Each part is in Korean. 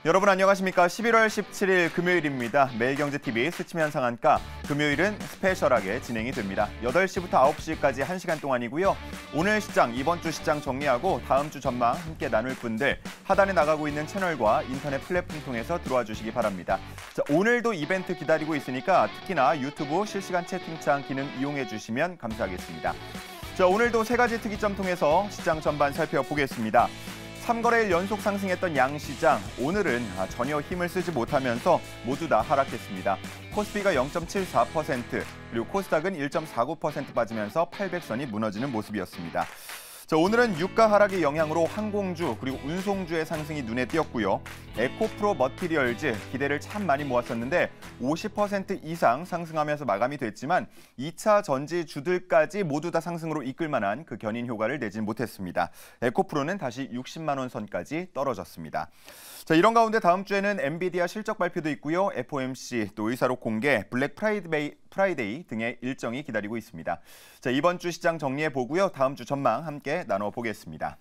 여러분 안녕하십니까? 11월 17일 금요일입니다. 매일경제TV 스치면 상한가 금요일은 스페셜하게 진행이 됩니다. 8시부터 9시까지 1시간 동안이고요. 오늘 시장, 이번 주 시장 정리하고 다음 주 전망 함께 나눌 분들 하단에 나가고 있는 채널과 인터넷 플랫폼 통해서 들어와 주시기 바랍니다. 자, 오늘도 이벤트 기다리고 있으니까 특히나 유튜브 실시간 채팅창 기능 이용해 주시면 감사하겠습니다. 자, 오늘도 세 가지 특이점 통해서 시장 전반 살펴보겠습니다. 3거래일 연속 상승했던 양시장, 오늘은 전혀 힘을 쓰지 못하면서 모두 다 하락했습니다. 코스피가 0.74%, 그리고 코스닥은 1.49% 빠지면서 800선이 무너지는 모습이었습니다. 자, 오늘은 유가 하락의 영향으로 항공주 그리고 운송주의 상승이 눈에 띄었고요. 에코프로 머티리얼즈 기대를 참 많이 모았었는데 50% 이상 상승하면서 마감이 됐지만 2차 전지주들까지 모두 다 상승으로 이끌 만한 그 견인 효과를 내진 못했습니다. 에코프로는 다시 60만 원 선까지 떨어졌습니다. 자, 이런 가운데 다음 주에는 엔비디아 실적 발표도 있고요. FOMC, 또 의사록 공개, 블랙 프라이데이 등의 일정이 기다리고 있습니다. 자, 이번 주 시장 정리해 보고요. 다음 주 전망 함께 나눠보겠습니다.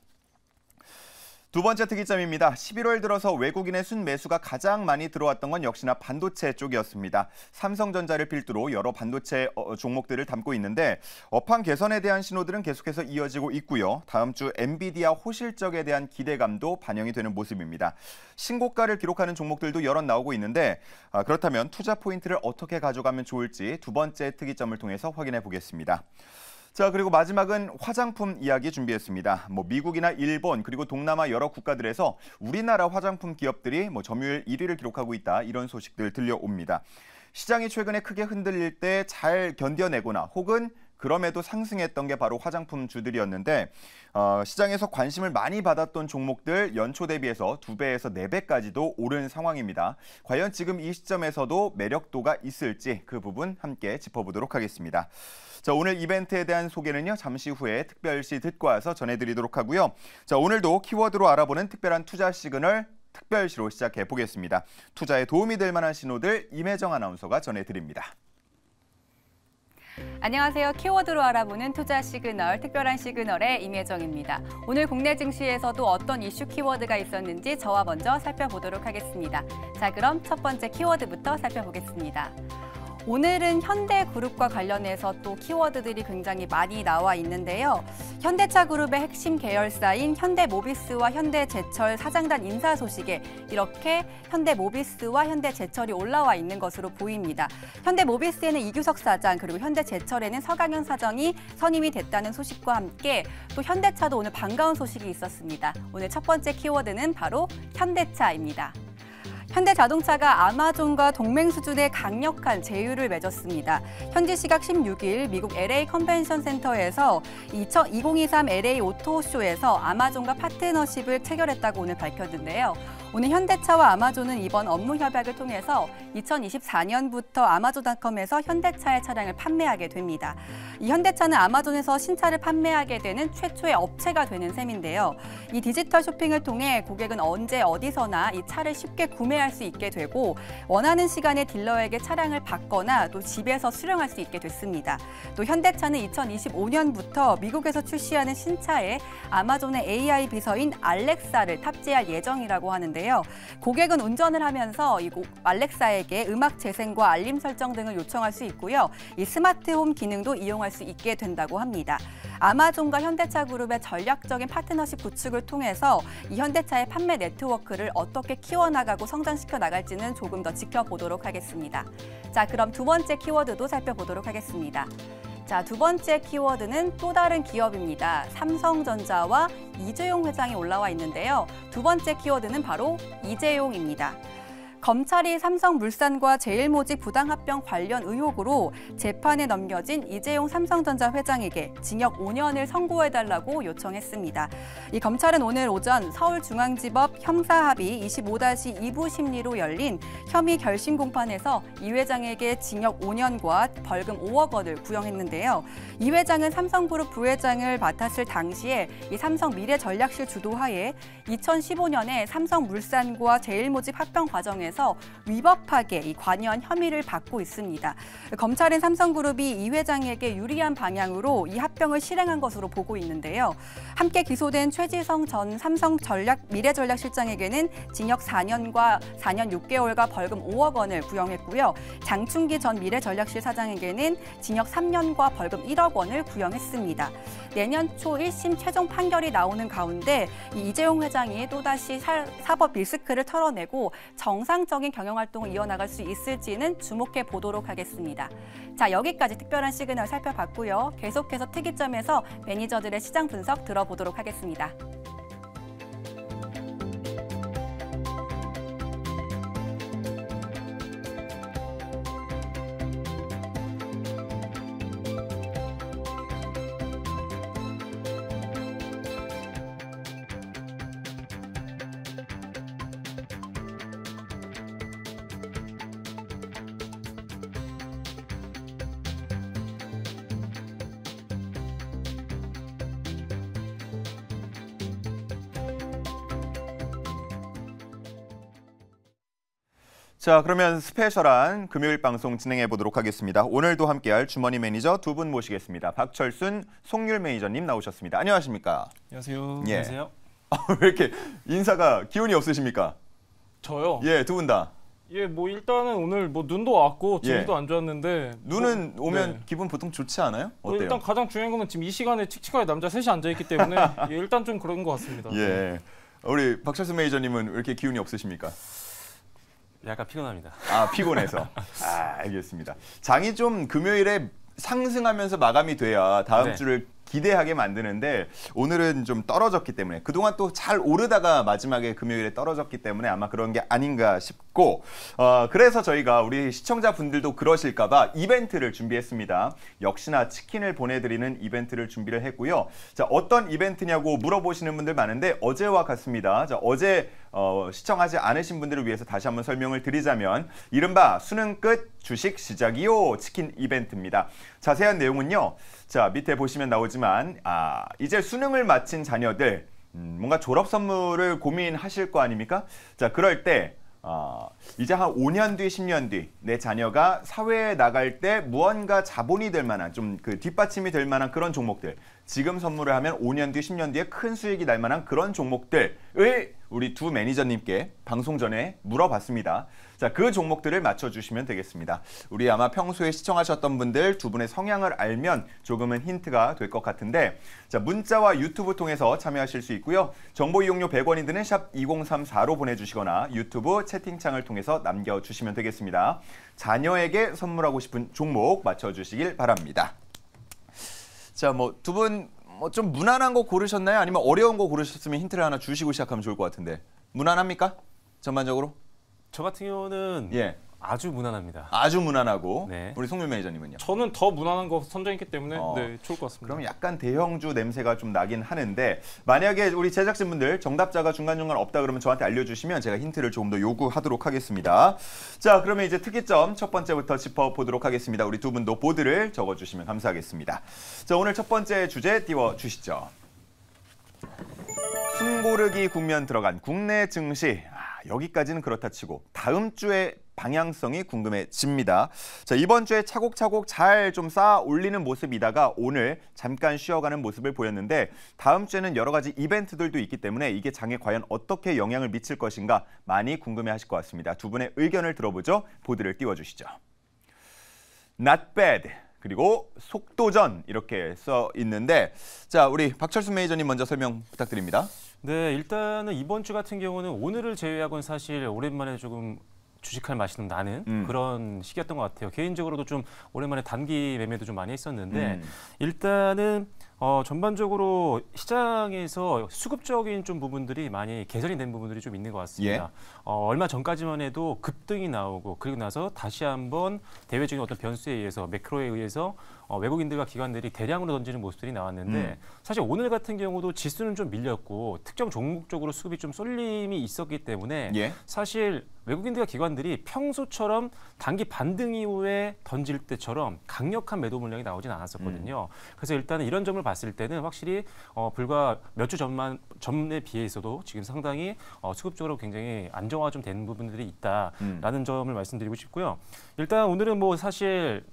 두 번째 특이점입니다. 11월 들어서 외국인의 순매수가 가장 많이 들어왔던 건 역시나 반도체 쪽이었습니다. 삼성전자를 필두로 여러 반도체 종목들을 담고 있는데 업황 개선에 대한 신호들은 계속해서 이어지고 있고요. 다음 주 엔비디아 호실적에 대한 기대감도 반영이 되는 모습입니다. 신고가를 기록하는 종목들도 여럿 나오고 있는데 그렇다면 투자 포인트를 어떻게 가져가면 좋을지 두 번째 특이점을 통해서 확인해 보겠습니다. 자, 그리고 마지막은 화장품 이야기 준비했습니다. 미국이나 일본 그리고 동남아 여러 국가들에서 우리나라 화장품 기업들이 점유율 1위를 기록하고 있다, 이런 소식들 들려옵니다. 시장이 최근에 크게 흔들릴 때 잘 견뎌내거나 혹은 그럼에도 상승했던 게 바로 화장품주들이었는데 시장에서 관심을 많이 받았던 종목들 연초 대비해서 2배에서 4배까지도 오른 상황입니다. 과연 지금 이 시점에서도 매력도가 있을지 그 부분 함께 짚어보도록 하겠습니다. 자, 오늘 이벤트에 대한 소개는요, 잠시 후에 특별시 듣고 와서 전해드리도록 하고요. 자, 오늘도 키워드로 알아보는 특별한 투자 시그널 특별시로 시작해 보겠습니다. 투자에 도움이 될 만한 신호들 임혜정 아나운서가 전해드립니다. 안녕하세요. 키워드로 알아보는 투자 시그널, 특별한 시그널의 임혜정입니다. 오늘 국내 증시에서도 어떤 이슈 키워드가 있었는지 저와 먼저 살펴보도록 하겠습니다. 자, 그럼 첫 번째 키워드부터 살펴보겠습니다. 오늘은 현대그룹과 관련해서 또 키워드들이 굉장히 많이 나와 있는데요. 현대차 그룹의 핵심 계열사인 현대모비스와 현대제철 사장단 인사 소식에 이렇게 현대모비스와 현대제철이 올라와 있는 것으로 보입니다. 현대모비스에는 이규석 사장, 그리고 현대제철에는 서강현 사장이 선임이 됐다는 소식과 함께 또 현대차도 오늘 반가운 소식이 있었습니다. 오늘 첫 번째 키워드는 바로 현대차입니다. 현대자동차가 아마존과 동맹 수준의 강력한 제휴를 맺었습니다. 현지 시각 16일 미국 LA 컨벤션 센터에서 2023 LA 오토쇼에서 아마존과 파트너십을 체결했다고 오늘 밝혔는데요. 오늘 현대차와 아마존은 이번 업무 협약을 통해서 2024년부터 아마존닷컴에서 현대차의 차량을 판매하게 됩니다. 이 현대차는 아마존에서 신차를 판매하게 되는 최초의 업체가 되는 셈인데요. 이 디지털 쇼핑을 통해 고객은 언제 어디서나 이 차를 쉽게 구매할 수 있게 되고 원하는 시간에 딜러에게 차량을 받거나 또 집에서 수령할 수 있게 됐습니다. 또 현대차는 2025년부터 미국에서 출시하는 신차에 아마존의 AI 비서인 알렉사를 탑재할 예정이라고 하는데 고객은 운전을 하면서 이 알렉사에게 음악 재생과 알림 설정 등을 요청할 수 있고요. 이 스마트홈 기능도 이용할 수 있게 된다고 합니다. 아마존과 현대차 그룹의 전략적인 파트너십 구축을 통해서 이 현대차의 판매 네트워크를 어떻게 키워나가고 성장시켜 나갈지는 조금 더 지켜보도록 하겠습니다. 자, 그럼 두 번째 키워드도 살펴보도록 하겠습니다. 자, 두 번째 키워드는 또 다른 기업입니다. 삼성전자와 이재용 회장이 올라와 있는데요. 두 번째 키워드는 바로 이재용입니다. 검찰이 삼성물산과 제일모직 부당합병 관련 의혹으로 재판에 넘겨진 이재용 삼성전자 회장에게 징역 5년을 선고해달라고 요청했습니다. 이 검찰은 오늘 오전 서울중앙지법 형사합의 25-2부 심리로 열린 혐의 결심 공판에서 이 회장에게 징역 5년과 벌금 5억 원을 구형했는데요. 이 회장은 삼성그룹 부회장을 맡았을 당시에 이 삼성 미래전략실 주도하에 2015년에 삼성물산과 제일모직 합병 과정에 포함해서 위법하게 이 관여한 혐의를 받고 있습니다. 검찰은 삼성그룹이 이 회장에게 유리한 방향으로 이 합병을 실행한 것으로 보고 있는데요. 함께 기소된 최지성 전 삼성 미래전략실장에게는 징역 4년 6개월과 벌금 5억 원을 구형했고요. 장충기 전 미래전략실 사장에게는 징역 3년과 벌금 1억 원을 구형했습니다. 내년 초 1심 최종 판결이 나오는 가운데 이재용 회장이 또다시 사법 리스크를 털어내고 정상적인 경영활동을 이어나갈 수 있을지는 주목해 보도록 하겠습니다. 자, 여기까지 특별한 시그널 살펴봤고요. 계속해서 특이점에서 매니저들의 시장 분석 들어보도록 하겠습니다. 자, 그러면 스페셜한 금요일 방송 진행해 보도록 하겠습니다. 오늘도 함께할 주머니 매니저 두 분 모시겠습니다. 박철순, 송률 매니저님 나오셨습니다. 안녕하십니까? 안녕하세요. 예. 안녕하세요. 왜 이렇게 인사가 기운이 없으십니까? 저요? 예, 두 분 다. 예, 뭐 일단은 오늘 뭐 눈도 왔고 지금도 안 좋았는데 눈은 뭐, 오면 네. 기분 보통 좋지 않아요? 어때요? 일단 가장 중요한 거는 지금 이 시간에 칙칙하게 남자 셋이 앉아 있기 때문에 예, 일단 좀 그런 것 같습니다. 예. 우리 박철순 매니저님은 왜 이렇게 기운이 없으십니까? 약간 피곤합니다. 아, 피곤해서. 아, 알겠습니다. 장이 좀 금요일에 상승하면서 마감이 돼야 다음 네. 주를 기대하게 만드는데 오늘은 좀 떨어졌기 때문에 그동안 또 잘 오르다가 마지막에 금요일에 떨어졌기 때문에 아마 그런 게 아닌가 싶고 그래서 저희가 우리 시청자분들도 그러실까 봐 이벤트를 준비했습니다. 역시나 치킨을 보내드리는 이벤트를 준비를 했고요. 자, 어떤 이벤트냐고 물어보시는 분들 많은데 어제와 같습니다. 자, 어제 시청하지 않으신 분들을 위해서 다시 한번 설명을 드리자면 이른바 수능 끝 주식 시작이요 치킨 이벤트입니다. 자세한 내용은요. 자, 밑에 보시면 나오지만 이제 수능을 마친 자녀들 뭔가 졸업 선물을 고민하실 거 아닙니까? 자, 그럴 때 이제 한 5년 뒤, 10년 뒤 내 자녀가 사회에 나갈 때 무언가 자본이 될 만한 좀 그 뒷받침이 될 만한 그런 종목들 지금 선물을 하면 5년 뒤, 10년 뒤에 큰 수익이 날 만한 그런 종목들을 우리 두 매니저님께 방송 전에 물어봤습니다. 자, 그 종목들을 맞춰주시면 되겠습니다. 우리 아마 평소에 시청하셨던 분들 두 분의 성향을 알면 조금은 힌트가 될 것 같은데 자, 문자와 유튜브 통해서 참여하실 수 있고요. 정보 이용료 100원이 드는 샵 2034로 보내주시거나 유튜브 채팅창을 통해서 남겨주시면 되겠습니다. 자녀에게 선물하고 싶은 종목 맞춰주시길 바랍니다. 자, 뭐 두 분 뭐 좀 무난한 거 고르셨나요? 아니면 어려운 거 고르셨으면 힌트를 하나 주시고 시작하면 좋을 것 같은데 무난합니까? 전반적으로? 저 같은 경우는 예, 아주 무난합니다. 아주 무난하고 네. 우리 송률 매니저님은요? 저는 더 무난한 거 선정했기 때문에 어. 네, 좋을 것 같습니다. 그럼 약간 대형주 냄새가 좀 나긴 하는데 만약에 우리 제작진분들 정답자가 중간중간 없다 그러면 저한테 알려주시면 제가 힌트를 조금 더 요구하도록 하겠습니다. 자, 그러면 이제 특이점 첫 번째부터 짚어보도록 하겠습니다. 우리 두 분도 보드를 적어주시면 감사하겠습니다. 자, 오늘 첫 번째 주제 띄워주시죠. 숨고르기 국면 들어간 국내 증시. 여기까지는 그렇다 치고 다음 주에 방향성이 궁금해집니다. 자, 이번 주에 차곡차곡 잘 좀 쌓아 올리는 모습이다가 오늘 잠깐 쉬어가는 모습을 보였는데 다음 주에는 여러 가지 이벤트들도 있기 때문에 이게 장에 과연 어떻게 영향을 미칠 것인가 많이 궁금해하실 것 같습니다. 두 분의 의견을 들어보죠. 보드를 띄워주시죠. Not bad. 그리고 속도전 이렇게 써 있는데 자, 우리 박철순 매니저님 먼저 설명 부탁드립니다. 네, 일단은 이번 주 같은 경우는 오늘을 제외하고는 사실 오랜만에 조금 주식할 맛이 좀 나는 그런 시기였던 것 같아요. 개인적으로도 좀 오랜만에 단기 매매도 좀 많이 했었는데 일단은 전반적으로 시장에서 수급적인 좀 부분들이 많이 개선이 된 부분들이 좀 있는 것 같습니다. 얼마 전까지만 해도 급등이 나오고 그리고 나서 다시 한번 대외적인 어떤 변수에 의해서 매크로에 의해서 외국인들과 기관들이 대량으로 던지는 모습들이 나왔는데 사실 오늘 같은 경우도 지수는 좀 밀렸고 특정 종목 쪽으로 수급이 좀 쏠림이 있었기 때문에 예. 사실 외국인들과 기관들이 평소처럼 단기 반등 이후에 던질 때처럼 강력한 매도 물량이 나오진 않았었거든요. 그래서 일단은 이런 점을 봤을 때는 확실히 불과 몇 주 전에 비해서도 지금 상당히 수급적으로 굉장히 안정화 좀 되는 부분들이 있다라는 점을 말씀드리고 싶고요. 일단 오늘은 뭐 사실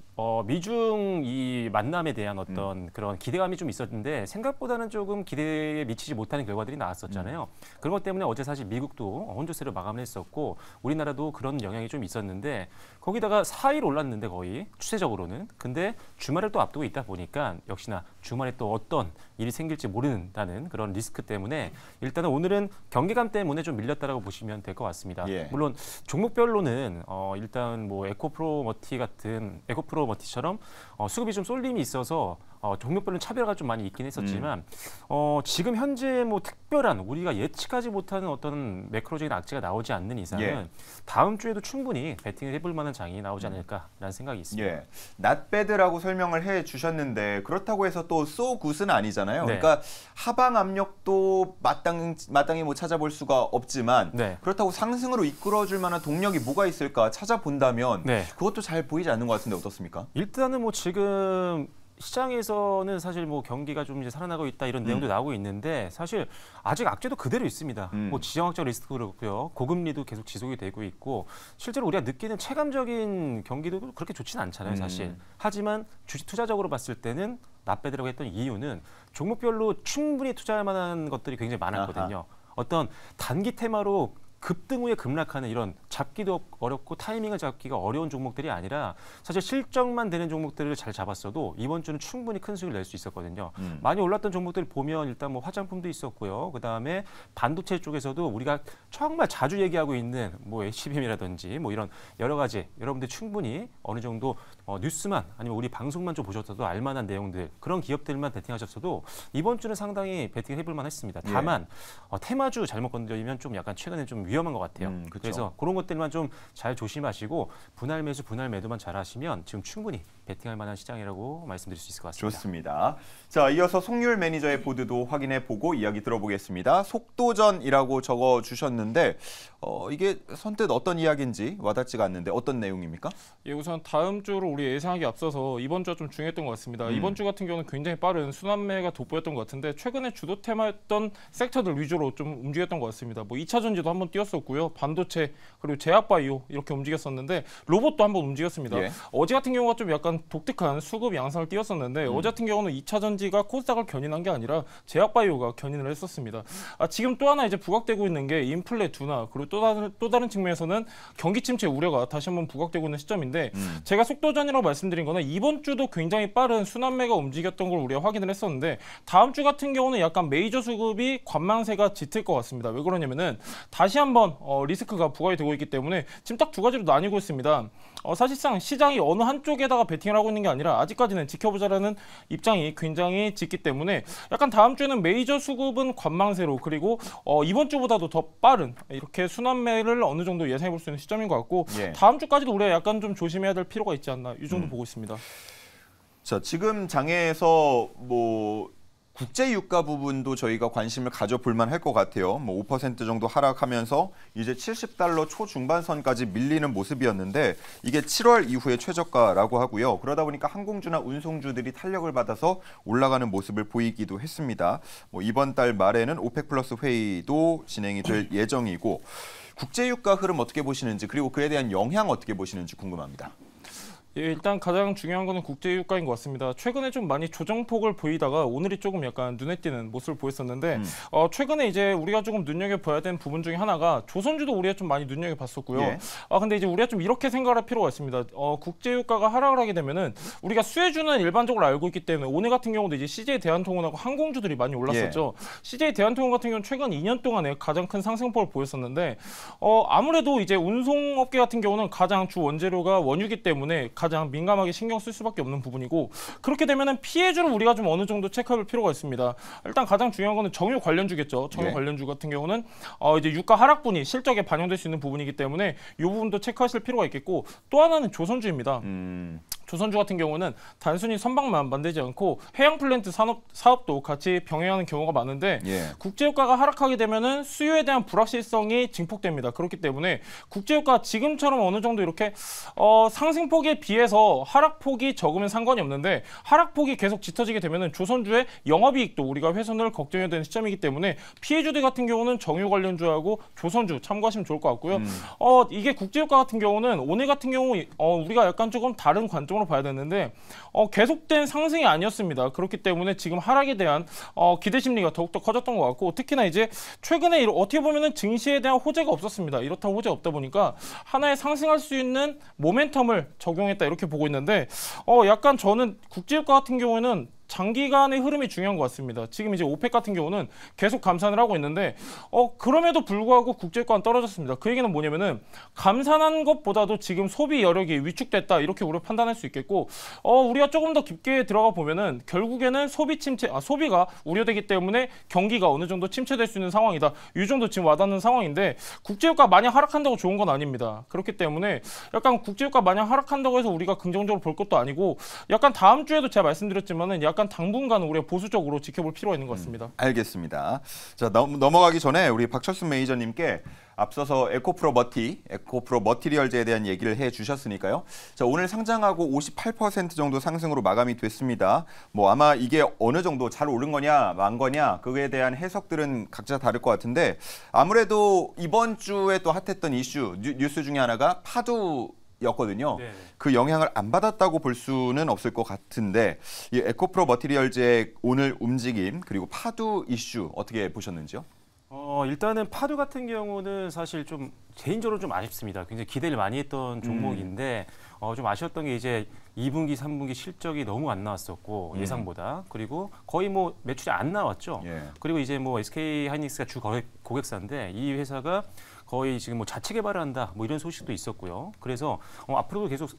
미중 이 만남에 대한 어떤 그런 기대감이 좀 있었는데 생각보다는 조금 기대에 미치지 못하는 결과들이 나왔었잖아요. 그런 것 때문에 어제 사실 미국도 혼조세로 마감을 했었고 우리나라도 그런 영향이 좀 있었는데 거기다가 4일 올랐는데 거의 추세적으로는. 근데 주말을 또 앞두고 있다 보니까 역시나 주말에 또 어떤 일이 생길지 모른다는 그런 리스크 때문에 일단은 오늘은 경계감 때문에 좀 밀렸다라고 보시면 될 것 같습니다. 예. 물론 종목별로는 일단 뭐 에코프로머티처럼 수급이 좀 쏠림이 있어서 종목별로 차별화가 좀 많이 있긴 했었지만 지금 현재 뭐 특별한 우리가 예측하지 못하는 어떤 매크로적인 악재가 나오지 않는 이상은 예. 다음 주에도 충분히 배팅을 해볼 만한 장이 나오지 않을까라는 생각이 있습니다. 예, not bad라고 설명을 해주셨는데 그렇다고 해서 또 so good은 아니잖아요. 네. 그러니까 하방 압력도 마땅히 뭐 찾아볼 수가 없지만 네. 그렇다고 상승으로 이끌어줄 만한 동력이 뭐가 있을까 찾아본다면 네. 그것도 잘 보이지 않는 것 같은데 어떻습니까? 일단은 뭐 지금 시장에서는 사실 뭐 경기가 좀 이제 살아나고 있다 이런 내용도 나오고 있는데 사실 아직 악재도 그대로 있습니다. 뭐 지정학적 리스크도 그렇고요. 고금리도 계속 지속이 되고 있고 실제로 우리가 느끼는 체감적인 경기도 그렇게 좋지는 않잖아요, 사실. 하지만 주식 투자적으로 봤을 때는 나빼드라고 했던 이유는 종목별로 충분히 투자할 만한 것들이 굉장히 많았거든요. 아하. 어떤 단기 테마로 급등 후에 급락하는 이런 잡기도 어렵고 타이밍을 잡기가 어려운 종목들이 아니라 사실 실적만 되는 종목들을 잘 잡았어도 이번 주는 충분히 큰 수익을 낼 수 있었거든요. 많이 올랐던 종목들 보면 일단 뭐 화장품도 있었고요. 그다음에 반도체 쪽에서도 우리가 정말 자주 얘기하고 있는 뭐 HBM이라든지 뭐 이런 여러 가지 여러분들 충분히 어느 정도 뉴스만 아니면 우리 방송만 좀 보셨어도 알만한 내용들 그런 기업들만 베팅하셨어도 이번 주는 상당히 베팅을 해볼 만했습니다. 다만 테마주 잘못 건드리면 좀 약간 최근에 좀 위험한 것 같아요. 그래서 그런 것들만 좀 잘 조심하시고 분할 매수, 분할 매도만 잘 하시면 지금 충분히 베팅할 만한 시장이라고 말씀드릴 수 있을 것 같습니다. 좋습니다. 자, 이어서 송률 매니저의 보드도 확인해 보고 이야기 들어보겠습니다. 속도전이라고 적어주셨는데 이게 선뜻 어떤 이야기인지 와닿지가 않는데 어떤 내용입니까? 예, 우선 다음 주로 우리 예상하기 앞서서 이번 주가 좀 중요했던 것 같습니다. 이번 주 같은 경우는 굉장히 빠른 순환매가 돋보였던 것 같은데 최근에 주도 테마였던 섹터들 위주로 좀 움직였던 것 같습니다. 뭐 2차 전지도 한번 뛰었었고요. 반도체 그리고 제약바이오 이렇게 움직였었는데 로봇도 한번 움직였습니다. 예. 어제 같은 경우가 좀 약간 독특한 수급 양상을 띄었었는데 어제 같은 경우는 2차 전지가 코스닥을 견인한 게 아니라 제약바이오가 견인을 했었습니다. 지금 또 하나 이제 부각되고 있는 게 인플레 둔화 그리고 또 다른 측면에서는 경기 침체 우려가 다시 한번 부각되고 있는 시점인데 제가 속도전이라고 말씀드린 거는 이번 주도 굉장히 빠른 순환매가 움직였던 걸 우리가 확인을 했었는데 다음 주 같은 경우는 약간 메이저 수급이 관망세가 짙을 것 같습니다. 왜 그러냐면은 다시 한번 리스크가 부각이 되고 있기 때문에 지금 딱 두 가지로 나뉘고 있습니다. 사실상 시장이 어느 한쪽에다가 베팅을 하고 있는 게 아니라 아직까지는 지켜보자라는 입장이 굉장히 짙기 때문에 약간 다음 주에는 메이저 수급은 관망세로 그리고 이번 주보다도 더 빠른 이렇게 순환매를 어느 정도 예상해 볼 수 있는 시점인 것 같고 예. 다음 주까지도 우리가 약간 좀 조심해야 될 필요가 있지 않나 이 정도 보고 있습니다. 자, 지금 장에서 뭐 국제 유가 부분도 저희가 관심을 가져볼 만할 것 같아요. 뭐 5% 정도 하락하면서 이제 70달러 초중반선까지 밀리는 모습이었는데 이게 7월 이후의 최저가라고 하고요. 그러다 보니까 항공주나 운송주들이 탄력을 받아서 올라가는 모습을 보이기도 했습니다. 뭐 이번 달 말에는 오펙 플러스 회의도 진행이 될 예정이고 국제 유가 흐름 어떻게 보시는지 그리고 그에 대한 영향 어떻게 보시는지 궁금합니다. 예, 일단 가장 중요한 거는 국제유가인 것 같습니다. 최근에 좀 많이 조정폭을 보이다가 오늘이 조금 약간 눈에 띄는 모습을 보였었는데 최근에 이제 우리가 조금 눈여겨봐야 되는 부분 중에 하나가 조선주도 우리가 좀 많이 눈여겨봤었고요. 예. 근데 이제 우리가 좀 이렇게 생각할 필요가 있습니다. 국제유가가 하락을 하게 되면은 우리가 수혜주는 일반적으로 알고 있기 때문에 오늘 같은 경우도 이제 CJ 대한통운하고 항공주들이 많이 올랐었죠. 예. CJ 대한통운 같은 경우는 최근 2년 동안에 가장 큰 상승폭을 보였었는데 아무래도 이제 운송업계 같은 경우는 가장 주 원재료가 원유기 때문에 가장 민감하게 신경 쓸 수밖에 없는 부분이고 그렇게 되면은 피해주를 우리가 좀 어느 정도 체크할 필요가 있습니다. 일단 가장 중요한 거는 정유 관련주겠죠. 정유 예. 관련주 같은 경우는 이제 유가 하락분이 실적에 반영될 수 있는 부분이기 때문에 이 부분도 체크하실 필요가 있겠고 또 하나는 조선주입니다. 조선주 같은 경우는 단순히 선박만 만들지 않고 해양 플랜트 사업도 같이 병행하는 경우가 많은데 국제유가가 하락하게 되면은 수요에 대한 불확실성이 증폭됩니다. 그렇기 때문에 국제유가 지금처럼 어느 정도 이렇게 상승폭에 비해서 하락폭이 적으면 상관이 없는데 하락폭이 계속 짙어지게 되면은 조선주의 영업이익도 우리가 훼손을 걱정해야 되는 시점이기 때문에 피해주들 같은 경우는 정유 관련주하고 조선주 참고하시면 좋을 것 같고요. 이게 국제유가 같은 경우는 오늘 같은 경우 우리가 약간 조금 다른 관점으로 봐야 되는데 계속된 상승이 아니었습니다. 그렇기 때문에 지금 하락에 대한 기대 심리가 더욱더 커졌던 것 같고 특히나 이제 최근에 어떻게 보면은 증시에 대한 호재가 없었습니다. 이렇다고 호재가 없다 보니까 하나의 상승할 수 있는 모멘텀을 적용했다 이렇게 보고 있는데 약간 저는 국제유가 같은 경우에는 장기간의 흐름이 중요한 것 같습니다. 지금 이제 오펙 같은 경우는 계속 감산을 하고 있는데 그럼에도 불구하고 국제유가는 떨어졌습니다. 그 얘기는 뭐냐면은 감산한 것보다도 지금 소비 여력이 위축됐다 이렇게 우리가 판단할 수 있겠고 우리가 조금 더 깊게 들어가 보면은 결국에는 소비가 우려되기 때문에 경기가 어느 정도 침체될 수 있는 상황이다. 이 정도 지금 와닿는 상황인데 국제유가 마냥 하락한다고 좋은 건 아닙니다. 그렇기 때문에 약간 국제유가 마냥 하락한다고 해서 우리가 긍정적으로 볼 것도 아니고 약간 다음 주에도 제가 말씀드렸지만은 약간 당분간은 우리가 보수적으로 지켜볼 필요가 있는 것 같습니다. 알겠습니다. 자, 넘어가기 전에 우리 박철순 매니저님께 앞서서 에코프로 머티리얼즈에 대한 얘기를 해주셨으니까요. 자, 오늘 상장하고 58% 정도 상승으로 마감이 됐습니다. 뭐 아마 이게 어느 정도 잘 오른 거냐 만 거냐 그거에 대한 해석들은 각자 다를 것 같은데 아무래도 이번 주에 또 핫했던 이슈 뉴스 중에 하나가 파도였거든요. 네. 그 영향을 안 받았다고 볼 수는 없을 것 같은데 이 에코프로 머티리얼즈의 오늘 움직임 그리고 파도 이슈 어떻게 보셨는지요? 일단은 파도 같은 경우는 사실 좀 개인적으로 좀 아쉽습니다. 굉장히 기대를 많이 했던 종목인데 좀 아쉬웠던 게 이제 2분기, 3분기 실적이 너무 안 나왔었고 예상보다 그리고 거의 뭐 매출이 안 나왔죠. 그리고 이제 뭐 SK 하이닉스가 주 고객사인데 이 회사가 거의 지금 뭐 자체 개발을 한다 뭐 이런 소식도 있었고요. 그래서 앞으로도 계속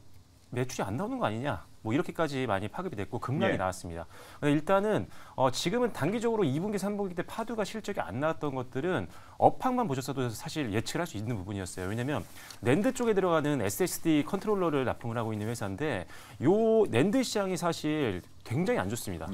매출이 안 나오는 거 아니냐 뭐 이렇게까지 많이 파급이 됐고 급락이 나왔습니다. 일단은 지금은 단기적으로 2분기, 3분기 때 파도가 실적이 안 나왔던 것들은 업황만 보셨어도 사실 예측을 할 수 있는 부분이었어요. 왜냐하면 낸드 쪽에 들어가는 SSD 컨트롤러를 납품을 하고 있는 회사인데 요 낸드 시장이 사실 굉장히 안 좋습니다.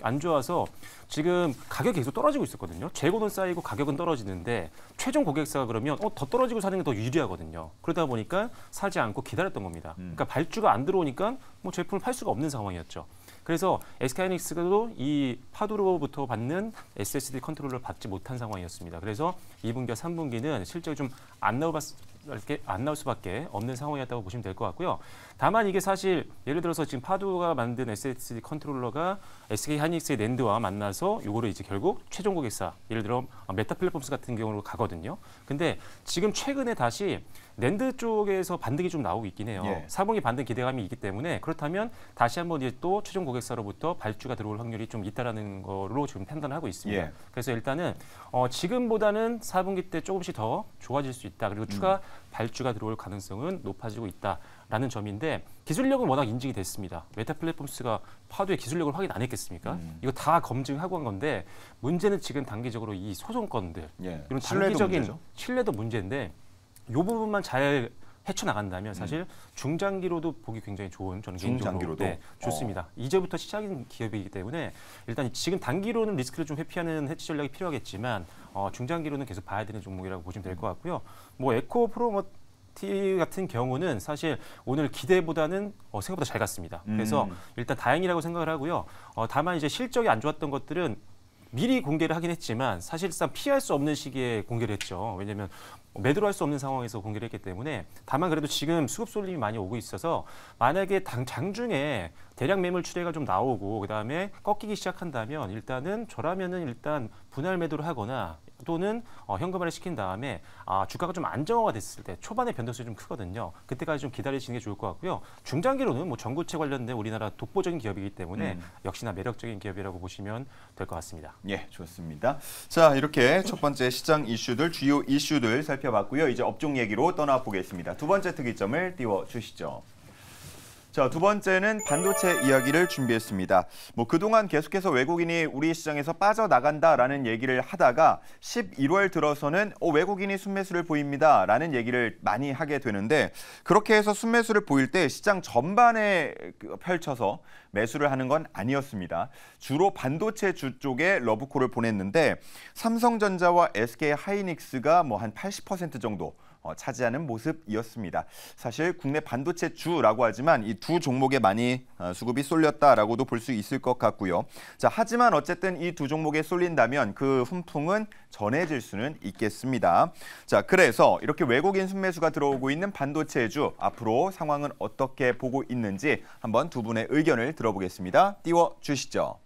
안 좋아서 지금 가격이 계속 떨어지고 있었거든요. 재고는 쌓이고 가격은 떨어지는데 최종 고객사가 그러면 더 떨어지고 사는 게 더 유리하거든요. 그러다 보니까 사지 않고 기다렸던 겁니다. 그러니까 발주가 안 들어오니까 뭐 제품을 팔 수가 없는 상황이었죠. 그래서 SK하이닉스도 이 파도로부터 받는 SSD 컨트롤러를 받지 못한 상황이었습니다. 그래서 2분기와 3분기는 실적이 좀 안 나올 수밖에 없는 상황이었다고 보시면 될 것 같고요. 다만 이게 사실 예를 들어서 지금 파도가 만든 SSD 컨트롤러가 SK하이닉스의 낸드와 만나서 요거를 이제 결국 최종 고객사 예를 들어 메타 플랫폼스 같은 경우로 가거든요. 근데 지금 최근에 다시 낸드 쪽에서 반등이 좀 나오고 있긴 해요. 4분기 반등 기대감이 있기 때문에 그렇다면 다시 한번 이제 또 최종 고객사로부터 발주가 들어올 확률이 좀 있다라는 거로 지금 판단하고 있습니다. 그래서 일단은 지금보다는 4분기 때 조금씩 더 좋아질 수 있다. 그리고 추가 발주가 들어올 가능성은 높아지고 있다라는 점인데 기술력은 워낙 인증이 됐습니다. 메타 플랫폼스가 파도의 기술력을 확인 안 했겠습니까? 이거 다 검증하고 한 건데 문제는 지금 단기적으로 이 소송건들 이런 단기적인 신뢰도 문제인데 이 부분만 잘 헤쳐나간다면 사실 중장기로도 보기 굉장히 좋은 저는 개인적으로 좋습니다. 이제부터 시작인 기업이기 때문에 일단 지금 단기로는 리스크를 좀 회피하는 해치 전략이 필요하겠지만 중장기로는 계속 봐야 되는 종목이라고 보시면 될 것 같고요. 뭐 에코프로머티 같은 경우는 사실 오늘 기대보다는 생각보다 잘 갔습니다. 그래서 일단 다행이라고 생각을 하고요. 다만 이제 실적이 안 좋았던 것들은 미리 공개를 하긴 했지만 사실상 피할 수 없는 시기에 공개를 했죠. 왜냐하면 매도를 할 수 없는 상황에서 공개를 했기 때문에 다만 그래도 지금 수급 쏠림이 많이 오고 있어서 만약에 장중에 대량 매물 출회가 좀 나오고 그다음에 꺾이기 시작한다면 일단은 저라면은 일단 분할 매도를 하거나 또는 현금화를 시킨 다음에 주가가 좀 안정화가 됐을 때 초반에 변동성이 좀 크거든요. 그때까지 좀 기다리시는 게 좋을 것 같고요. 중장기로는 뭐 전고체 관련된 우리나라 독보적인 기업이기 때문에 역시나 매력적인 기업이라고 보시면 될 것 같습니다. 예, 좋습니다. 자, 이렇게 첫 번째 시장 이슈들, 주요 이슈들 살펴봤고요. 이제 업종 얘기로 떠나보겠습니다. 두 번째 특이점을 띄워주시죠. 자, 두 번째는 반도체 이야기를 준비했습니다. 그동안 계속해서 외국인이 우리 시장에서 빠져나간다라는 얘기를 하다가 11월 들어서는 외국인이 순매수를 보입니다라는 얘기를 많이 하게 되는데 그렇게 해서 순매수를 보일 때 시장 전반에 펼쳐서 매수를 하는 건 아니었습니다. 주로 반도체 주 쪽에 러브콜을 보냈는데 삼성전자와 SK하이닉스가 한 80% 정도 차지하는 모습이었습니다. 사실 국내 반도체 주라고 하지만 이 두 종목에 많이 수급이 쏠렸다라고도 볼 수 있을 것 같고요. 자, 하지만 어쨌든 이 두 종목에 쏠린다면 그 훈풍은 전해질 수는 있겠습니다. 자, 그래서 이렇게 외국인 순매수가 들어오고 있는 반도체 주 앞으로 상황은 어떻게 보고 있는지 한번 두 분의 의견을 들어보겠습니다. 띄워주시죠.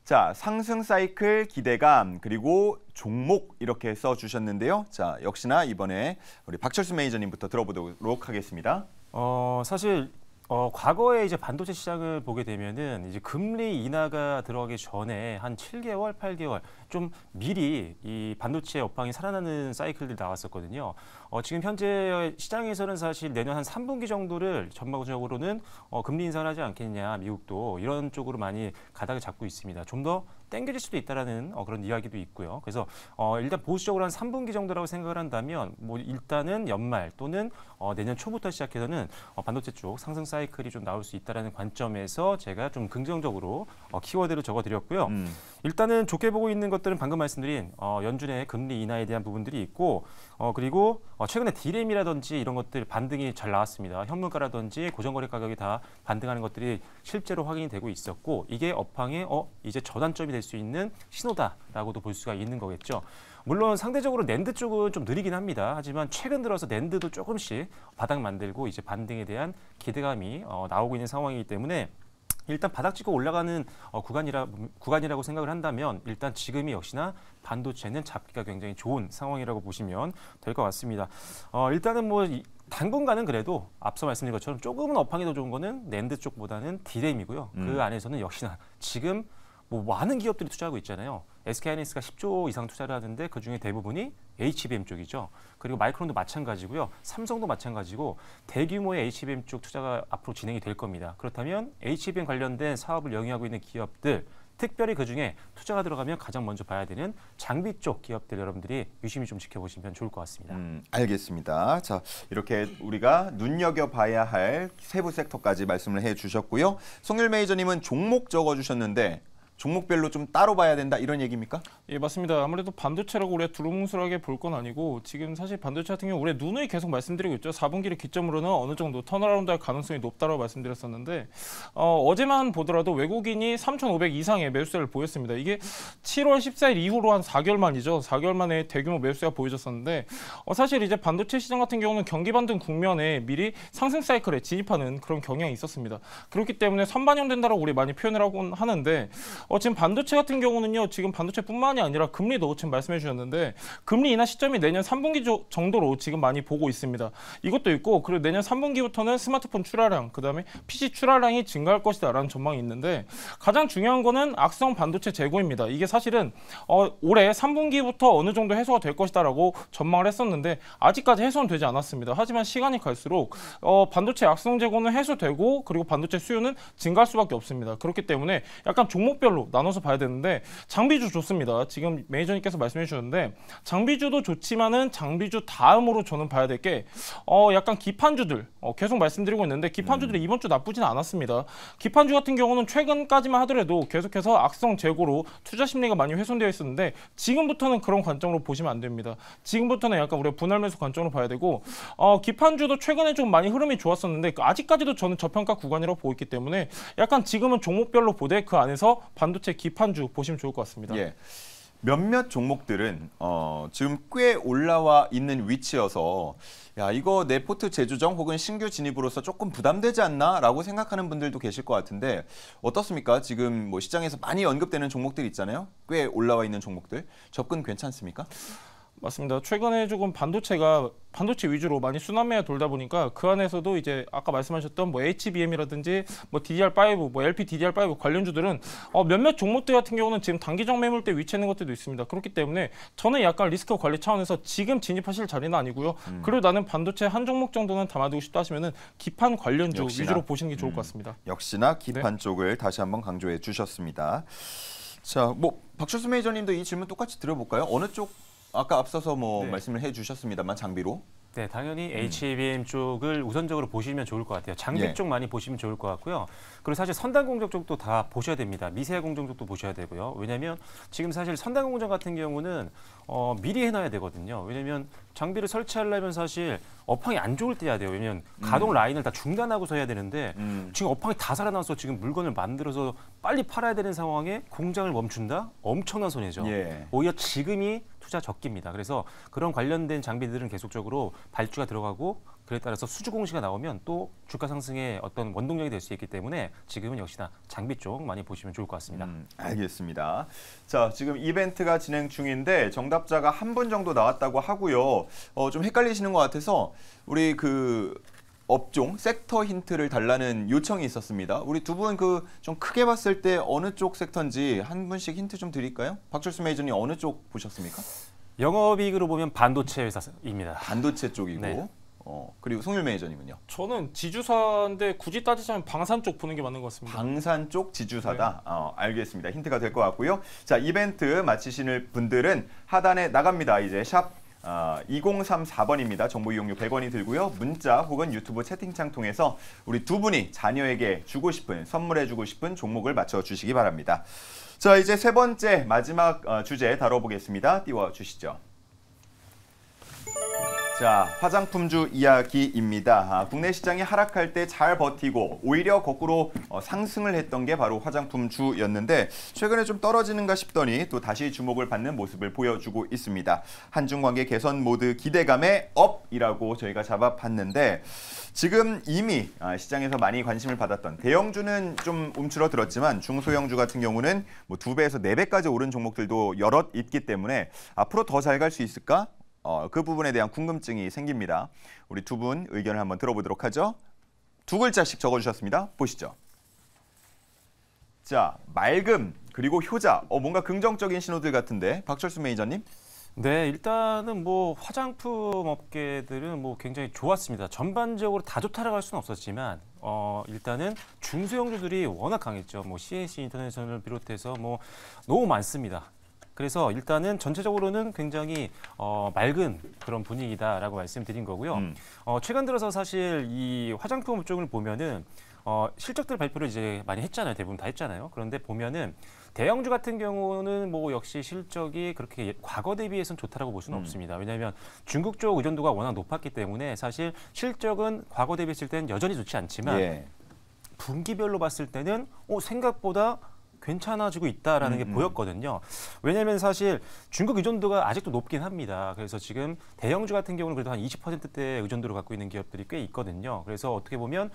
자, 상승 사이클 기대감 그리고 종목 이렇게 써주셨는데요. 자, 역시나 이번에 우리 박철수 매니저님부터 들어보도록 하겠습니다. 사실 과거에 이제 반도체 시장을 보게 되면은 이제 금리 인하가 들어가기 전에 한 7개월, 8개월 좀 미리 이 반도체 업황이 살아나는 사이클들이 나왔었거든요. 지금 현재 시장에서는 사실 내년 한 3분기 정도를 전반적으로는 금리 인상을 하지 않겠냐, 미국도 이런 쪽으로 많이 가닥을 잡고 있습니다. 좀 더 땡겨질 수도 있다라는 그런 이야기도 있고요. 그래서 일단 보수적으로 한 3분기 정도라고 생각을 한다면 일단은 연말 또는 내년 초부터 시작해서는 반도체 쪽 상승 사이클이 좀 나올 수 있다라는 관점에서 제가 좀 긍정적으로 키워드를 적어드렸고요. 일단은 좋게 보고 있는 것들은 방금 말씀드린 연준의 금리 인하에 대한 부분들이 있고 그리고 최근에 디램이라든지 이런 것들 반등이 잘 나왔습니다. 현물가라든지 고정거래 가격이 다 반등하는 것들이 실제로 확인이 되고 있었고 이게 업황의 이제 전환점이 될 수 있는 신호다라고도 볼 수가 있는 거겠죠. 물론 상대적으로 낸드 쪽은 좀 느리긴 합니다. 하지만 최근 들어서 낸드도 조금씩 바닥 만들고 이제 반등에 대한 기대감이 나오고 있는 상황이기 때문에 일단 바닥 찍고 올라가는 구간이라고 생각을 한다면 일단 지금이 역시나 반도체는 잡기가 굉장히 좋은 상황이라고 보시면 될 것 같습니다. 일단은 당분간은 그래도 앞서 말씀드린 것처럼 조금은 업황이 더 좋은 거는 낸드 쪽보다는 디램이고요. 그 안에서는 역시나 지금 많은 기업들이 투자하고 있잖아요. SK하이닉스가 10조 이상 투자를 하는데 그중에 대부분이 HBM 쪽이죠. 그리고 마이크론도 마찬가지고요. 삼성도 마찬가지고 대규모의 HBM 쪽 투자가 앞으로 진행이 될 겁니다. 그렇다면 HBM 관련된 사업을 영위하고 있는 기업들 특별히 그중에 투자가 들어가면 가장 먼저 봐야 되는 장비 쪽 기업들 여러분들이 유심히 좀 지켜보시면 좋을 것 같습니다. 알겠습니다. 자, 이렇게 우리가 눈여겨봐야 할 세부 섹터까지 말씀을 해주셨고요. 송율 매니저님은 종목 적어주셨는데 종목별로 좀 따로 봐야 된다 이런 얘기입니까? 예, 맞습니다. 아무래도 반도체라고 우리가 두루뭉술하게 볼 건 아니고 지금 사실 반도체 같은 경우 우리가 누누이 계속 말씀드리고 있죠. 4분기를 기점으로는 어느 정도 턴어라운드 할 가능성이 높다고 말씀드렸었는데 어제만 보더라도 외국인이 3,500 이상의 매수세를 보였습니다. 이게 7월 14일 이후로 한 4개월 만이죠. 4개월 만에 대규모 매수세가 보여졌었는데 사실 이제 반도체 시장 같은 경우는 경기 반등 국면에 미리 상승 사이클에 진입하는 그런 경향이 있었습니다. 그렇기 때문에 선반영된다라고 우리 많이 표현을 하곤 하는데 지금 반도체 같은 경우는요. 지금 반도체뿐만이 아니라 금리도 지금 말씀해 주셨는데 금리 인하 시점이 내년 3분기 정도로 지금 많이 보고 있습니다. 이것도 있고 그리고 내년 3분기부터는 스마트폰 출하량 그다음에 PC 출하량이 증가할 것이다 라는 전망이 있는데 가장 중요한 거는 악성 반도체 재고입니다. 이게 사실은 올해 3분기부터 어느 정도 해소가 될 것이다 라고 전망을 했었는데 아직까지 해소는 되지 않았습니다. 하지만 시간이 갈수록 반도체 악성 재고는 해소되고 그리고 반도체 수요는 증가할 수밖에 없습니다. 그렇기 때문에 약간 종목별로 나눠서 봐야 되는데 장비주 좋습니다. 지금 매니저님께서 말씀해 주셨는데 장비주도 좋지만은 장비주 다음으로 저는 봐야 될 게 약간 기판주들 계속 말씀드리고 있는데 기판주들이 이번 주 나쁘지는 않았습니다. 기판주 같은 경우는 최근까지만 하더라도 계속해서 악성 재고로 투자 심리가 많이 훼손되어 있었는데 지금부터는 그런 관점으로 보시면 안 됩니다. 지금부터는 약간 우리가 분할 매수 관점으로 봐야 되고 기판주도 최근에 좀 많이 흐름이 좋았었는데 아직까지도 저는 저평가 구간이라고 보고 있기 때문에 약간 지금은 종목별로 보되 그 안에서 반도체 기판주 보시면 좋을 것 같습니다. 예. 몇몇 종목들은 지금 꽤 올라와 있는 위치여서 야 이거 내 포트 재조정 혹은 신규 진입으로서 조금 부담되지 않나라고 생각하는 분들도 계실 것 같은데 어떻습니까? 지금 시장에서 많이 언급되는 종목들 있잖아요. 꽤 올라와 있는 종목들 접근 괜찮습니까? 맞습니다. 최근에 조금 반도체 위주로 많이 순환매가 돌다 보니까 그 안에서도 이제 아까 말씀하셨던 뭐 HBM이라든지 뭐 DDR5, 뭐 LPDDR5 관련주들은 몇몇 종목들 같은 경우는 지금 단기적 매물대 위치해 있는 것들도 있습니다. 그렇기 때문에 저는 약간 리스크 관리 차원에서 지금 진입하실 자리는 아니고요. 그리고 나는 반도체 한 종목 정도는 담아두고 싶다 하시면은 기판 관련주 위주로 보시는 게 좋을 것 같습니다. 역시나 기판 쪽을 다시 한번 강조해 주셨습니다. 자, 뭐 박철수 매니저님도 이 질문 똑같이 드려볼까요? 어느 쪽 아까 앞서서 뭐 말씀을 해주셨습니다만 장비로. 네, 당연히 HBM 쪽을 우선적으로 보시면 좋을 것 같아요. 장비 쪽 많이 보시면 좋을 것 같고요. 그리고 사실 선단 공정 쪽도 다 보셔야 됩니다. 미세 공정 쪽도 보셔야 되고요. 왜냐하면 지금 사실 선단 공정 같은 경우는 미리 해놔야 되거든요. 왜냐하면 장비를 설치하려면 사실 업황이 안 좋을 때 해야 돼요. 왜냐하면 가동 라인을 다 중단하고서 해야 되는데 지금 업황이 다 살아나서 지금 물건을 만들어서 빨리 팔아야 되는 상황에 공장을 멈춘다? 엄청난 손해죠. 오히려 지금이 투자 적기입니다. 그래서 그런 관련된 장비들은 계속적으로 발주가 들어가고 그에 따라서 수주 공시가 나오면 또 주가 상승의 어떤 원동력이 될 수 있기 때문에 지금은 역시나 장비 쪽 많이 보시면 좋을 것 같습니다. 알겠습니다. 자, 지금 이벤트가 진행 중인데 정답자가 한 분 정도 나왔다고 하고요. 좀 헷갈리시는 것 같아서 우리 그 업종, 섹터 힌트를 달라는 요청이 있었습니다. 우리 두 분 그 좀 크게 봤을 때 어느 쪽 섹터인지 한 분씩 힌트 좀 드릴까요? 박철수 매니저님 어느 쪽 보셨습니까? 영업이익으로 보면 반도체 회사입니다. 반도체 쪽이고. 네. 그리고 송율 매니저님은요? 저는 지주사인데 굳이 따지자면 방산 쪽 보는 게 맞는 것 같습니다. 방산 쪽 지주사다. 알겠습니다. 힌트가 될 것 같고요. 자, 이벤트 마치시는 분들은 하단에 나갑니다. 이제 샵 2034번입니다. 정보 이용료 100원이 들고요. 문자 혹은 유튜브 채팅창 통해서 우리 두 분이 자녀에게 주고 싶은, 선물해주고 싶은 종목을 맞춰주시기 바랍니다. 자, 이제 세 번째 마지막 주제 다뤄보겠습니다. 띄워주시죠. 자, 화장품주 이야기입니다. 국내 시장이 하락할 때 잘 버티고 오히려 거꾸로 상승을 했던 게 바로 화장품주였는데 최근에 좀 떨어지는가 싶더니 또 다시 주목을 받는 모습을 보여주고 있습니다. 한중 관계 개선 모드 기대감의 업이라고 저희가 잡아봤는데 지금 이미 시장에서 많이 관심을 받았던 대형주는 좀 움츠러들었지만 중소형주 같은 경우는 뭐 2배에서 4배까지 오른 종목들도 여럿 있기 때문에 앞으로 더 잘 갈 수 있을까? 그 부분에 대한 궁금증이 생깁니다. 우리 두 분 의견을 한번 들어보도록 하죠. 두 글자씩 적어주셨습니다. 보시죠. 자, 맑음 그리고 효자. 뭔가 긍정적인 신호들 같은데 박철수 매니저님? 네, 일단은 뭐 화장품 업계들은 뭐 굉장히 좋았습니다. 전반적으로 다 좋다라고 할 수는 없었지만 일단은 중소형주들이 워낙 강했죠. 뭐 CNC 인터내셔널을 비롯해서 뭐 너무 많습니다. 그래서 일단은 전체적으로는 굉장히 맑은 그런 분위기다라고 말씀드린 거고요. 최근 들어서 사실 이 화장품 업종을 보면은 실적들 발표를 이제 많이 했잖아요. 대부분 다 했잖아요. 그런데 보면은 대형주 같은 경우는 뭐 역시 실적이 그렇게 과거 대비해서는 좋다라고 볼 수는 없습니다. 왜냐하면 중국 쪽 의존도가 워낙 높았기 때문에 사실 실적은 과거 대비했을 때는 여전히 좋지 않지만 분기별로 봤을 때는 생각보다 괜찮아지고 있다라는 게 보였거든요. 왜냐하면 사실 중국 의존도가 아직도 높긴 합니다. 그래서 지금 대형주 같은 경우는 그래도 한 20%대 의존도를 갖고 있는 기업들이 꽤 있거든요. 그래서 어떻게 보면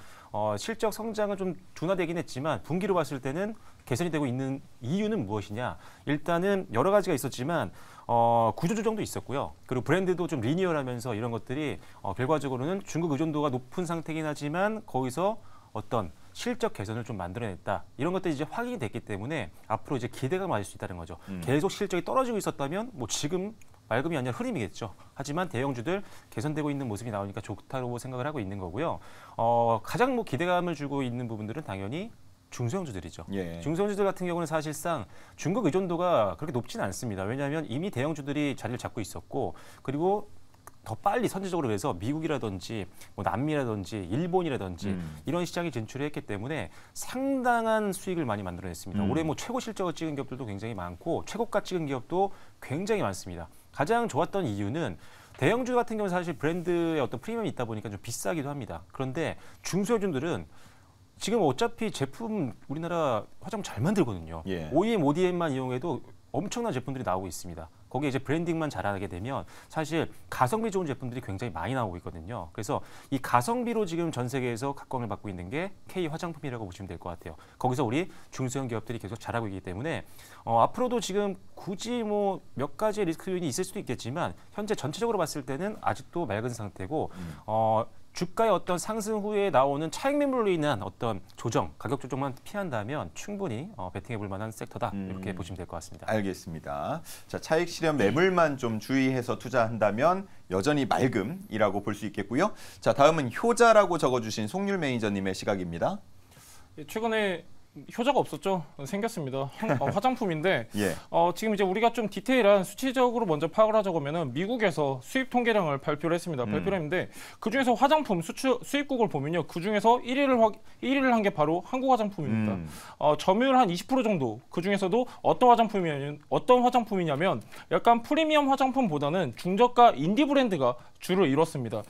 실적 성장은 좀 둔화되긴 했지만 분기로 봤을 때는 개선이 되고 있는 이유는 무엇이냐? 일단은 여러 가지가 있었지만 구조조정도 있었고요. 그리고 브랜드도 좀 리니얼하면서 이런 것들이 결과적으로는 중국 의존도가 높은 상태긴 하지만 거기서 어떤 실적 개선을 좀 만들어냈다. 이런 것들이 이제 확인이 됐기 때문에 앞으로 이제 기대가 맞을 수 있다는 거죠. 계속 실적이 떨어지고 있었다면 뭐 지금 맑음이 아니라 흐림이겠죠. 하지만 대형주들 개선되고 있는 모습이 나오니까 좋다고 생각을 하고 있는 거고요. 가장 뭐 기대감을 주고 있는 부분들은 당연히 중소형주들이죠. 중소형주들 같은 경우는 사실상 중국 의존도가 그렇게 높지는 않습니다. 왜냐하면 이미 대형주들이 자리를 잡고 있었고 그리고 더 빨리 선제적으로 해서 미국이라든지 뭐 남미라든지 일본이라든지 이런 시장에 진출했기 때문에 상당한 수익을 많이 만들어냈습니다. 올해 뭐 최고 실적을 찍은 기업들도 굉장히 많고 최고가 찍은 기업도 굉장히 많습니다. 가장 좋았던 이유는 대형주 같은 경우는 사실 브랜드의 어떤 프리미엄이 있다 보니까 좀 비싸기도 합니다. 그런데 중소형주들은 지금 어차피 제품 우리나라 화장품 잘 만들거든요. OEM, ODM만 이용해도 엄청난 제품들이 나오고 있습니다. 거기에 이제 브랜딩만 잘하게 되면 사실 가성비 좋은 제품들이 굉장히 많이 나오고 있거든요. 그래서 이 가성비로 지금 전 세계에서 각광을 받고 있는 게 K 화장품이라고 보시면 될 것 같아요. 거기서 우리 중소형 기업들이 계속 잘하고 있기 때문에 앞으로도 지금 굳이 뭐 몇 가지의 리스크 요인이 있을 수도 있겠지만 현재 전체적으로 봤을 때는 아직도 맑은 상태고 주가의 어떤 상승 후에 나오는 차익 매물로 인한 어떤 조정, 가격 조정만 피한다면 충분히 베팅해 볼 만한 섹터다 이렇게 보시면 될 것 같습니다. 알겠습니다. 자, 차익 실현 매물만 좀 주의해서 투자한다면 여전히 맑음이라고 볼 수 있겠고요. 자, 다음은 효자라고 적어주신 송률 매니저님의 시각입니다. 최근에 효자가 없었죠. 생겼습니다. 화장품인데 예. 지금 이제 우리가 좀 디테일한 수치적으로 먼저 파악을 하자고 하면은 미국에서 수입 통계량을 발표를 했습니다. 발표를 했는데 그중에서 화장품 수입국을 보면요. 그중에서 1위를 한 게 바로 한국 화장품입니다. 점유율 한 20% 정도. 그중에서도 어떤 화장품이냐면 약간 프리미엄 화장품보다는 중저가 인디 브랜드가 주를 이뤘습니다.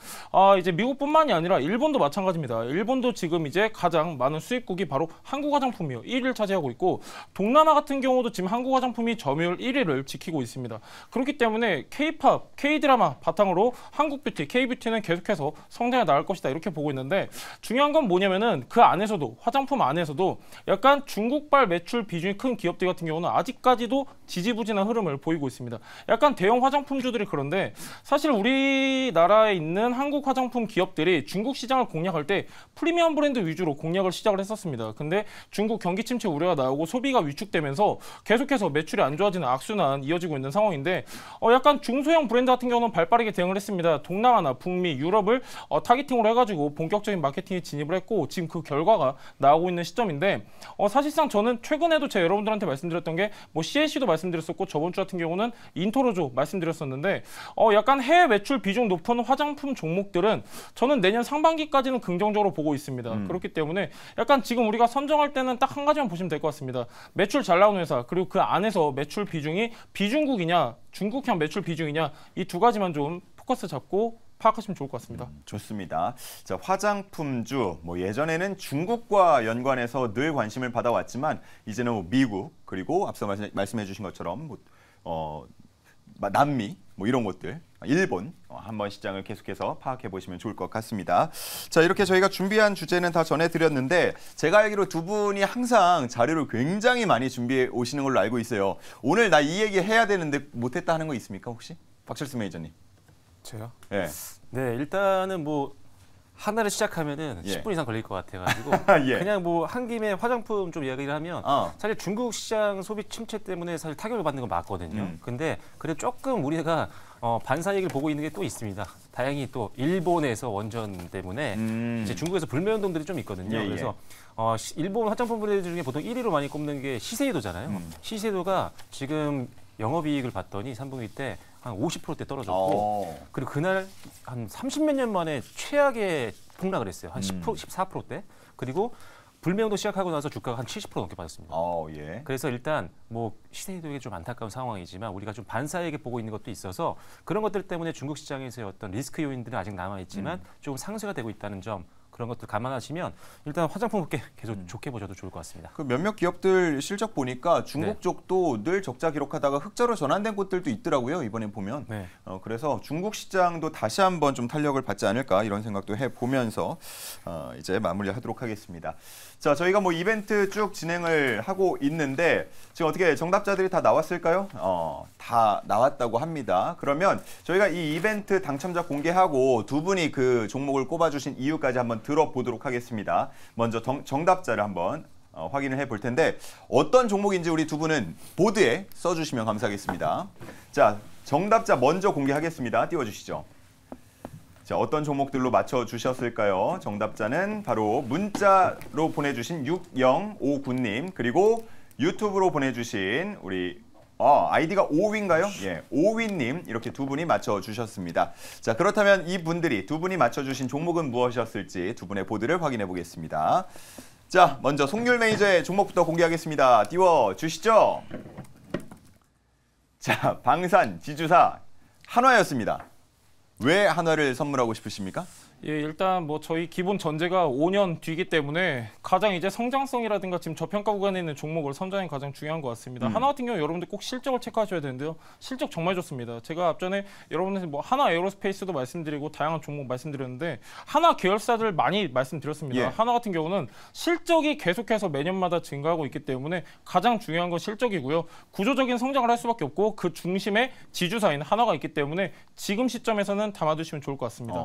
이제 미국뿐만이 아니라 일본도 마찬가지입니다. 일본도 지금 이제 가장 많은 수입국이 바로 한국 화장품이요. 1위를 차지하고 있고 동남아 같은 경우도 지금 한국 화장품이 점유율 1위를 지키고 있습니다. 그렇기 때문에 K-팝, K-드라마 바탕으로 한국 뷰티, K-뷰티는 계속해서 성장해 나갈 것이다 이렇게 보고 있는데 중요한 건 뭐냐면은 그 안에서도 화장품 안에서도 약간 중국발 매출 비중이 큰 기업들 같은 경우는 아직까지도 지지부진한 흐름을 보이고 있습니다. 약간 대형 화장품주들이 그런데 사실 우리나라에 있는 한국 화장품 기업들이 중국 시장을 공략할 때 프리미엄 브랜드 위주로 공략을 시작을 했었습니다. 근데 중국 경기 침체 우려가 나오고 소비가 위축되면서 계속해서 매출이 안 좋아지는 악순환 이어지고 있는 상황인데 약간 중소형 브랜드 같은 경우는 발빠르게 대응을 했습니다. 동남아나 북미, 유럽을 타깃팅으로 해가지고 본격적인 마케팅에 진입을 했고 지금 그 결과가 나오고 있는 시점인데 사실상 저는 최근에도 제가 여러분들한테 말씀드렸던 게 뭐 CLC도 말씀드렸었고 저번 주 같은 경우는 인토로조 말씀드렸었는데 약간 해외 매출 비중 높은 화장품 종목들은 저는 내년 상반기까지는 긍정적으로 보고 있습니다. 그렇기 때문에 약간 지금 우리가 선정할 때는 딱 한 가지만 보시면 될 것 같습니다. 매출 잘 나오는 회사 그리고 그 안에서 매출 비중이 비중국이냐 중국형 매출 비중이냐 이 두 가지만 좀 포커스 잡고 파악하시면 좋을 것 같습니다. 좋습니다. 자, 화장품주 뭐 예전에는 중국과 연관해서 늘 관심을 받아왔지만 이제는 뭐 미국 그리고 앞서 말씀해주신 것처럼 남미 뭐 이런 곳들, 일본 한번 시장을 계속해서 파악해 보시면 좋을 것 같습니다. 자, 이렇게 저희가 준비한 주제는 다 전해드렸는데 제가 알기로 두 분이 항상 자료를 굉장히 많이 준비해 오시는 걸로 알고 있어요. 오늘 나 이 얘기 해야 되는데 못했다 하는 거 있습니까 혹시? 박철수 매니저님. 저요? 네. 네, 일단은 뭐 하나를 시작하면은 예. 10분 이상 걸릴 것 같아가지고 예. 그냥 뭐 한 김에 화장품 좀 이야기를 하면 사실 중국 시장 소비 침체 때문에 사실 타격을 받는 건 맞거든요. 근데 그래도 조금 우리가 반사이익을 보고 있는 게 또 있습니다. 다행히 또 일본에서 원전 때문에 이제 중국에서 불매운동들이 좀 있거든요. 예, 예. 그래서 일본 화장품 브랜드 중에 보통 1위로 많이 꼽는 게 시세이도잖아요. 시세이도가 지금 영업이익을 봤더니 3분기 때 한 50%대 떨어졌고 그리고 그날 한 30몇 년 만에 최악의 폭락을 했어요. 한 10%, 14%대. 그리고 불매운동 시작하고 나서 주가가 한 70% 넘게 빠졌습니다. 예. 그래서 그래서 일단 뭐 시세이도에 좀 안타까운 상황이지만 우리가 좀 반사이익을 보고 있는 것도 있어서 그런 것들 때문에 중국 시장에서의 어떤 리스크 요인들은 아직 남아있지만 조금 상쇄가 되고 있다는 점 그런 것들 감안하시면 일단 화장품업계 계속 좋게 보셔도 좋을 것 같습니다. 그 몇몇 기업들 실적 보니까 중국 네. 쪽도 늘 적자 기록하다가 흑자로 전환된 곳들도 있더라고요. 이번에 보면. 네. 그래서 중국 시장도 다시 한번 좀 탄력을 받지 않을까 이런 생각도 해보면서 이제 마무리하도록 하겠습니다. 자, 저희가 뭐 이벤트 쭉 진행을 하고 있는데 지금 어떻게 정답자들이 다 나왔을까요? 다 나왔다고 합니다. 그러면 저희가 이 이벤트 당첨자 공개하고 두 분이 그 종목을 꼽아주신 이유까지 한번 들어보도록 하겠습니다. 먼저 정답자를 한번 확인을 해볼 텐데 어떤 종목인지 우리 두 분은 보드에 써주시면 감사하겠습니다. 자, 정답자 먼저 공개하겠습니다. 띄워주시죠. 자, 어떤 종목들로 맞춰주셨을까요? 정답자는 바로 문자로 보내주신 6059님 그리고 유튜브로 보내주신 우리 아이디가 오위인가요? 예, 오위님 이렇게 두 분이 맞춰주셨습니다. 자, 그렇다면 이분들이 두 분이 맞춰주신 종목은 무엇이었을지 두 분의 보드를 확인해 보겠습니다. 자, 먼저 송률 매니저의 종목부터 공개하겠습니다. 띄워주시죠. 자, 방산, 지주사, 한화였습니다. 왜 한화를 선물하고 싶으십니까? 예, 일단 뭐 저희 기본 전제가 5년 뒤이기 때문에 가장 이제 성장성이라든가 지금 저평가 구간에 있는 종목을 선정이 가장 중요한 것 같습니다. 하나 같은 경우 여러분들 꼭 실적을 체크하셔야 되는데요. 실적 정말 좋습니다. 제가 앞전에 여러분들 뭐 하나 에어로스페이스도 말씀드리고 다양한 종목 말씀드렸는데 하나 계열사들 많이 말씀드렸습니다. 예. 하나 같은 경우는 실적이 계속해서 매년마다 증가하고 있기 때문에 가장 중요한 건 실적이고요. 구조적인 성장을 할 수밖에 없고 그 중심에 지주사인 하나가 있기 때문에 지금 시점에서는 담아두시면 좋을 것 같습니다.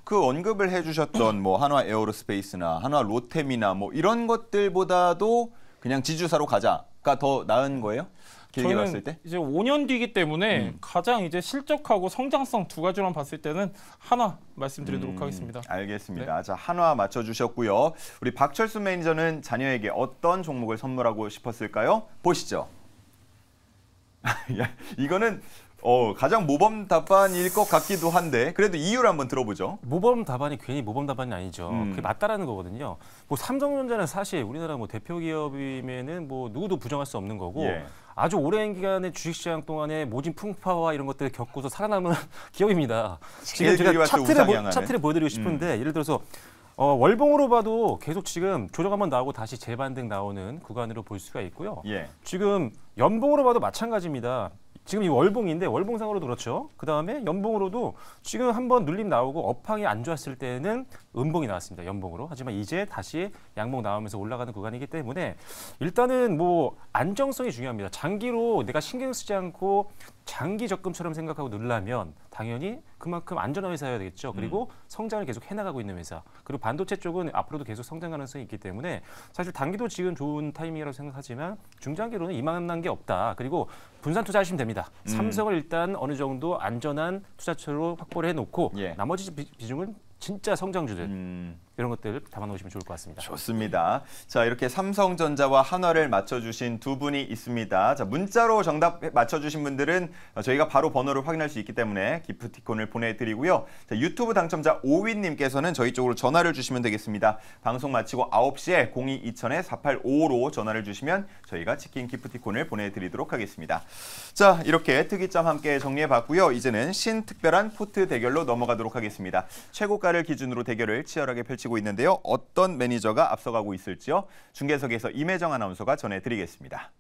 그 언급을 해주셨던 뭐 한화 에어로스페이스나 한화 로템이나 뭐 이런 것들보다도 그냥 지주사로 가자가 더 나은 거예요? 길게 봤을 때? 이제 5년 뒤이기 때문에 가장 이제 실적하고 성장성 두 가지로만 봤을 때는 하나 말씀드리도록 하겠습니다. 알겠습니다. 네. 자, 한화 맞춰주셨고요. 우리 박철수 매니저는 자녀에게 어떤 종목을 선물하고 싶었을까요? 보시죠. 야, 이거는 가장 모범 답안일 것 같기도 한데 그래도 이유를 한번 들어보죠. 모범 답안이 괜히 모범 답안이 아니죠. 그게 맞다라는 거거든요. 뭐 삼성전자는 사실 우리나라 뭐 대표 기업이면은 뭐 누구도 부정할 수 없는 거고 예. 아주 오랜 기간의 주식시장 동안에 모진 풍파와 이런 것들을 겪고서 살아남은 기업입니다. 지금 제가 차트를 보여드리고 싶은데 예를 들어서 월봉으로 봐도 계속 지금 조정 한번 나오고 다시 재반등 나오는 구간으로 볼 수가 있고요. 예. 지금 연봉으로 봐도 마찬가지입니다. 지금 이 월봉인데 월봉상으로도 그렇죠. 그다음에 연봉으로도 지금 한번 눌림 나오고 업황이 안 좋았을 때는 음봉이 나왔습니다. 연봉으로. 하지만 이제 다시 양봉 나오면서 올라가는 구간이기 때문에 일단은 뭐 안정성이 중요합니다. 장기로 내가 신경 쓰지 않고 장기 적금처럼 생각하고 넣으려면 당연히 그만큼 안전한 회사여야 되겠죠. 그리고 성장을 계속 해나가고 있는 회사. 그리고 반도체 쪽은 앞으로도 계속 성장 가능성이 있기 때문에 사실 단기도 지금 좋은 타이밍이라고 생각하지만 중장기로는 이만한 게 없다. 그리고 분산 투자하시면 됩니다. 삼성을 일단 어느 정도 안전한 투자처로 확보를 해놓고 예. 나머지 비중은 진짜 성장주들 이런 것들 담아놓으시면 좋을 것 같습니다. 좋습니다. 자, 이렇게 삼성전자와 한화를 맞춰주신 두 분이 있습니다. 자, 문자로 정답 맞춰주신 분들은 저희가 바로 번호를 확인할 수 있기 때문에 기프티콘을 보내드리고요. 자, 유튜브 당첨자 오윈님께서는 저희 쪽으로 전화를 주시면 되겠습니다. 방송 마치고 9시에 02-2000-4855로 전화를 주시면 저희가 치킨 기프티콘을 보내드리도록 하겠습니다. 자, 이렇게 특이점 함께 정리해봤고요. 이제는 신특별한 포트 대결로 넘어가도록 하겠습니다. 최고가를 기준으로 대결을 치열하게 펼치고 있는데요. 어떤 매니저가 앞서가고 있을지요? 중계석에서 임혜정 아나운서가 전해드리겠습니다.